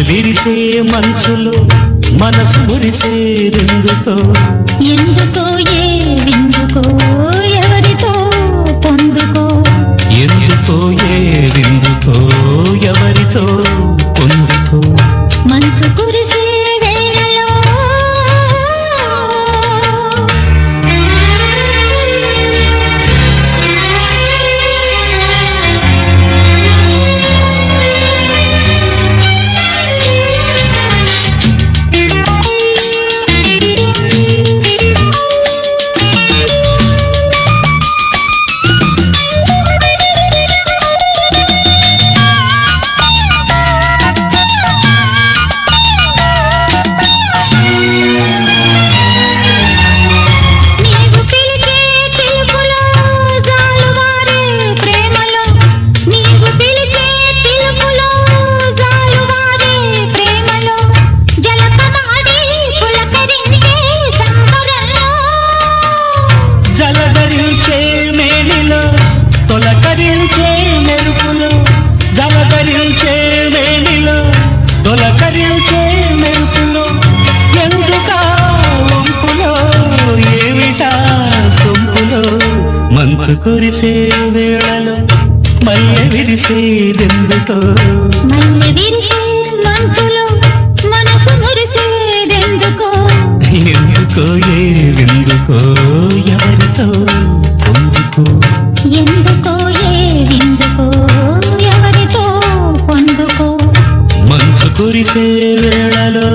విరిసే మంచులో మనసు మురిసేదెందుకో ఎందుకో ఏ విందుకో ఎవరితో పొందుకో ఎందుకో ఏ విందుకో ఎవరితో పొందుకో మంచు కురిసే వేళలో తొలకరించే మెరుపులో జలధరించే వేణిలో తొలకరించే మెరుపులో ఎందుకా వంపులో ఏమిటా సొంపులో మంచు కురిసే వేళలో మల్లె విరిసేదెందుకో మల్లె విరిసే మంచులో మనసు మురిసేదెందుకో ఎందుకో ఏ విందుకో ఎవరితో పొందుకో ఎందుకో ఏ విందుకో ఎవరితో పొందుకో మంచు కురిసే వేళలో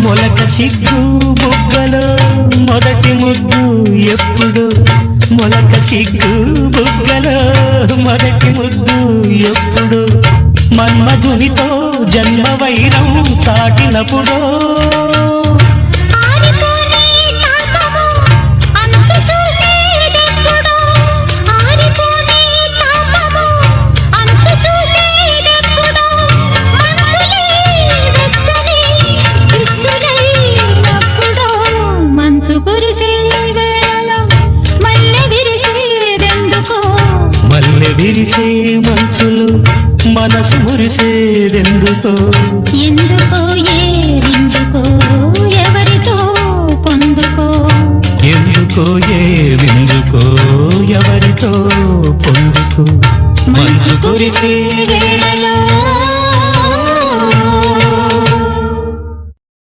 మొలక సిగ్గు బుగ్గలో మొదటి ముద్దు ఎప్పుడు మొలక సిగ్గు బుగ్గలో మొదటి ముద్దు ఎప్పుడు మన్మధునితో జన్మ వైరం చాటినప్పుడు మల్లె విరిసే మంచులు మనసు మురిసేదెందుకో ఎందుకో ఏ విందుకో ఎవరితో పొందుకో ఎందుకో ఏ విందుకో ఎవరితో పొందుకో మంచు కురిసే వేళలో